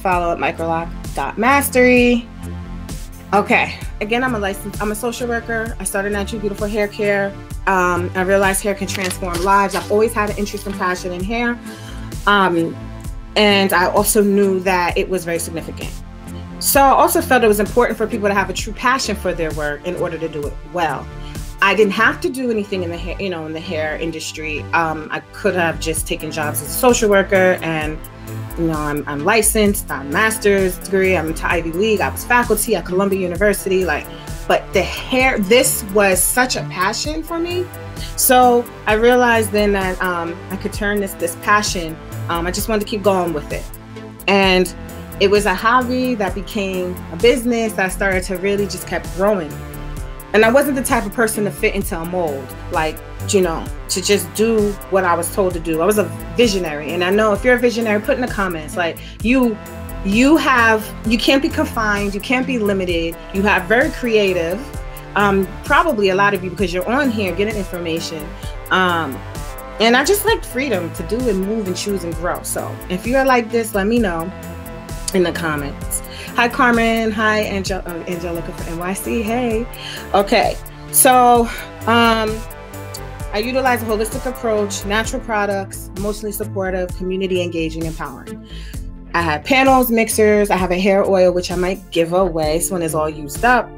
follow at microloc.mastery. Okay, again, I'm a social worker. I started Natural Beautiful Hair Care. I realized hair can transform lives. I've always had an interest and passion in hair. And I also knew that it was very significant. So I also felt it was important for people to have a true passion for their work in order to do it well. I didn't have to do anything in the hair, in the hair industry. I could have just taken jobs as a social worker, and I'm licensed, I'm master's degree, I'm into Ivy League, I was faculty at Columbia University, but the hair, this was such a passion for me. So I realized then that I could turn this passion. I just wanted to keep going with it. And it was a hobby that became a business that started to really just kept growing. And I wasn't the type of person to fit into a mold, to just do what I was told to do. I was a visionary. And I know if you're a visionary, put in the comments, you can't be confined, you can't be limited. You have very creative, probably a lot of you, because you're on here getting information. And I just like freedom to do and move and choose and grow. So if you're like this, let me know in the comments. Hi, Carmen. Hi, Angelica from NYC. Hey. Okay. So I utilize a holistic approach, natural products, emotionally supportive, community engaging, empowering. I have panels, mixers. I have a hair oil, which I might give away. This one is all used up,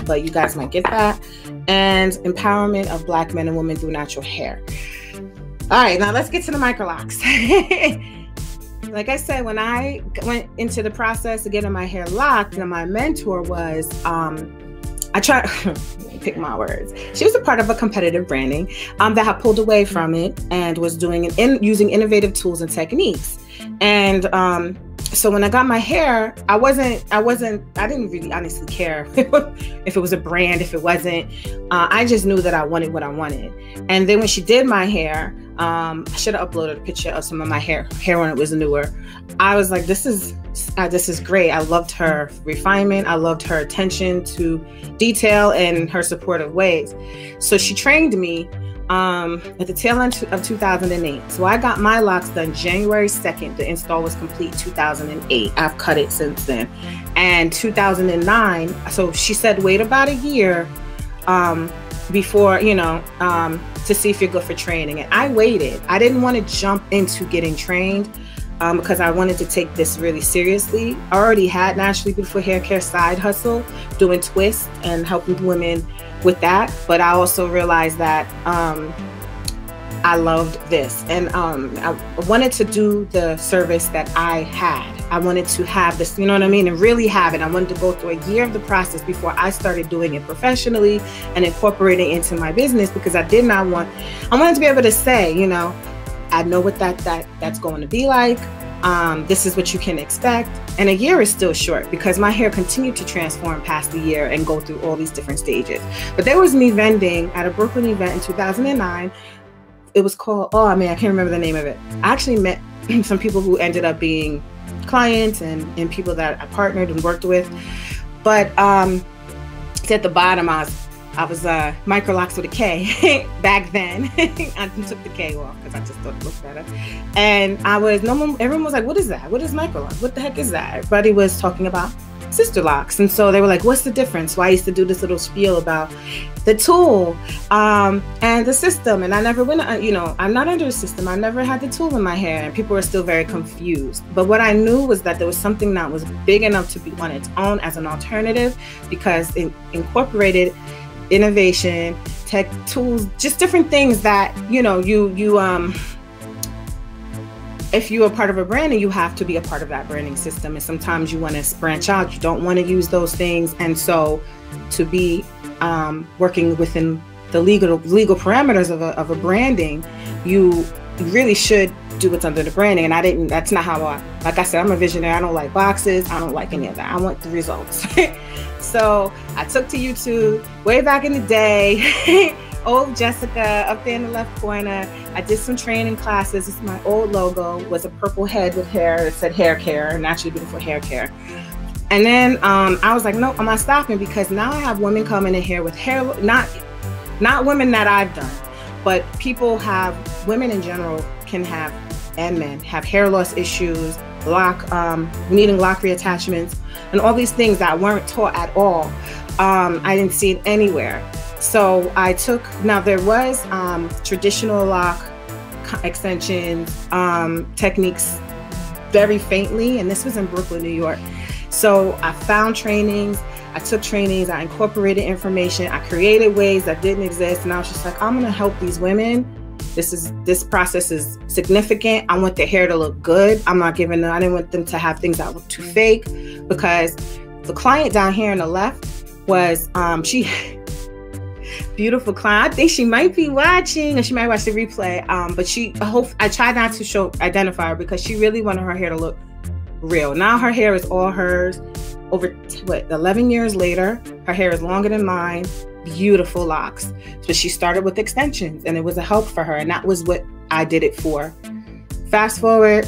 but you guys might get that. And empowerment of Black men and women through natural hair. All right, now let's get to the Microlocs. Like I said, when I went into the process of getting my hair locked, and my mentor was, I tried, pick my words. She was a part of a competitive branding that had pulled away from it and was doing using innovative tools and techniques. And so when I got my hair, I didn't really honestly care if it was a brand, if it wasn't. I just knew that I wanted what I wanted. And then when she did my hair, I should have uploaded a picture of some of my hair when it was newer. I was like, this is great. I loved her refinement. I loved her attention to detail and her supportive ways. So she trained me at the tail end of 2008. So I got my locks done January 2nd. The install was complete 2008. I've cut it since then. And 2009, so she said, wait about a year before, to see if you're good for training. And I waited. I didn't want to jump into getting trained because I wanted to take this really seriously. I already had Naturally Beautiful Hair Care side hustle, doing twists and helping women with that. But I also realized that I loved this, and I wanted to do the service that I had. I wanted to have this, you know what I mean, and really have it. I wanted to go through a year of the process before I started doing it professionally and incorporating it into my business, because I wanted to be able to say, I know what that's going to be like. This is what you can expect. And a year is still short, because my hair continued to transform past the year and go through all these different stages. But there was me vending at a Brooklyn event in 2009. It was called, I can't remember the name of it. I actually met some people who ended up being clients and people that I partnered and worked with. But at the bottom, I was Microlocs with a K back then. I took the K off because I just thought it looked better. And everyone was like, what is that? What is Microlocs? What the heck is that? Everybody was talking about sister locks. And so they were like, what's the difference? So I used to do this little spiel about the tool and the system. And I never went, I'm not under a system. I never had the tool in my hair, and people were still very confused. But what I knew was that there was something that was big enough to be on its own as an alternative, because it incorporated innovation, tech tools, just different things that, if you are part of a brand, and you have to be a part of that branding system. And sometimes you want to branch out. You don't want to use those things. And so to be working within the legal parameters of a branding, you really should do what's under the branding. And that's not how like I said, I'm a visionary. I don't like boxes. I don't like any of that. I want the results. So I took to YouTube way back in the day. Old Jessica up there in the left corner. I did some training classes. This is my old logo, was a purple head with hair that said hair care, Naturally Beautiful Hair Care. And then I was like, no, I'm not stopping, because now I have women coming in here with hair, not women that I've done, but women in general can have, and men have hair loss issues, needing lock reattachments, and all these things that weren't taught at all. I didn't see it anywhere. So I took, now there was traditional lock extensions techniques very faintly, and this was in Brooklyn, New York. So I found trainings, I took trainings, I incorporated information, I created ways that didn't exist, and I was just like, I'm gonna help these women. This process is significant. I want their hair to look good. I didn't want them to have things that look too fake, because the client down here on the left was, beautiful client. I think she might be watching, or she might watch the replay. But I tried not to identify her, because she really wanted her hair to look real. Now her hair is all hers. Over 11 years later, her hair is longer than mine. Beautiful locks. So she started with extensions, and it was a help for her, and that was what I did it for. Fast forward,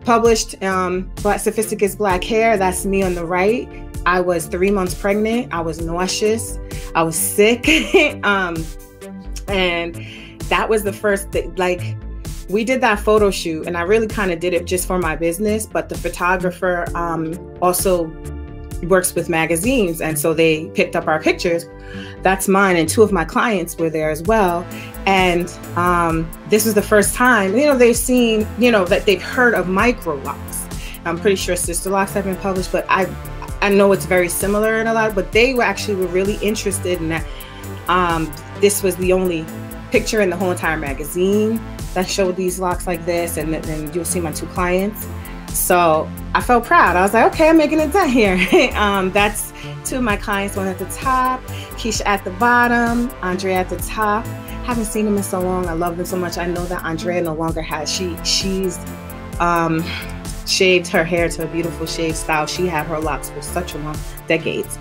published Sophisticated Black Hair. That's me on the right. I was 3 months pregnant. I was nauseous. I was sick. And that was the first we did that photo shoot, and I really kind of did it just for my business, but the photographer also works with magazines, and so they picked up our pictures. That's mine, and 2 of my clients were there as well. And this was the first time, they've seen, that they've heard of Microlocs. I'm pretty sure Sister Locks have been published, but I know it's very similar in a lot, but they were really interested in that. This was the only picture in the whole entire magazine that showed these locks like this, and then you'll see my 2 clients. So I felt proud. I was like, okay, I'm making it done here. That's 2 of my clients, one at the top, Keisha at the bottom, Andrea at the top. Haven't seen them in so long. I love them so much. I know that Andrea no longer has. She's shaved her hair to a beautiful shave style. She had her locks for such a long decades.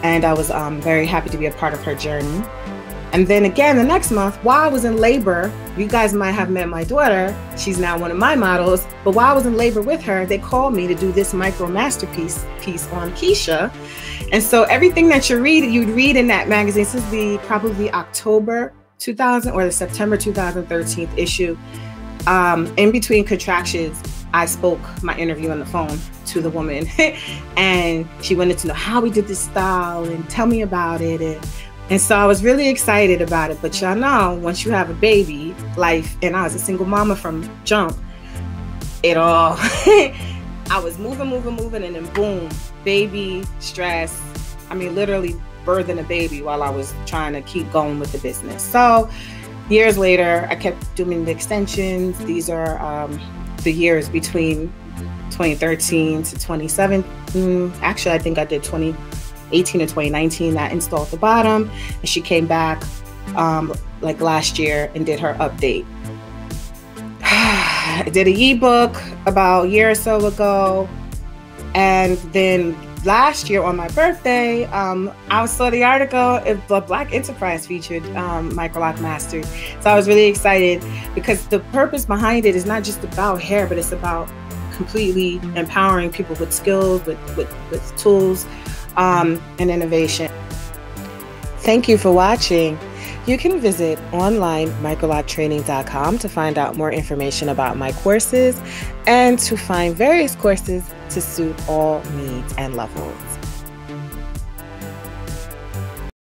And I was very happy to be a part of her journey. And then again, the next month, while I was in labor, you guys might have met my daughter. She's now one of my models. But while I was in labor with her, they called me to do this micro masterpiece on Keisha. And so everything that you'd read in that magazine, this is probably October 2000 or the September 2013 issue. In between contractions, I spoke my interview on the phone to the woman, and she wanted to know how we did this style and tell me about it. And so I was really excited about it. But y'all know, once you have a baby, life, and I was a single mama from jump, it all, I was moving, and then boom, baby, stress. I mean, literally birthing a baby while I was trying to keep going with the business. So years later, I kept doing the extensions. These are the years between 2013 to 2017. Actually, I think I did 2018 and 2019 that installed the bottom, and she came back like last year and did her update. I did an ebook about a year or so ago, and then last year on my birthday, I saw the article if the Black Enterprise featured Microloc Masters. So I was really excited, because the purpose behind it is not just about hair, but it's about completely empowering people with skills, with tools, and innovation. Thank you for watching. You can visit online microloctraining.com to find out more information about my courses and to find various courses to suit all needs and levels.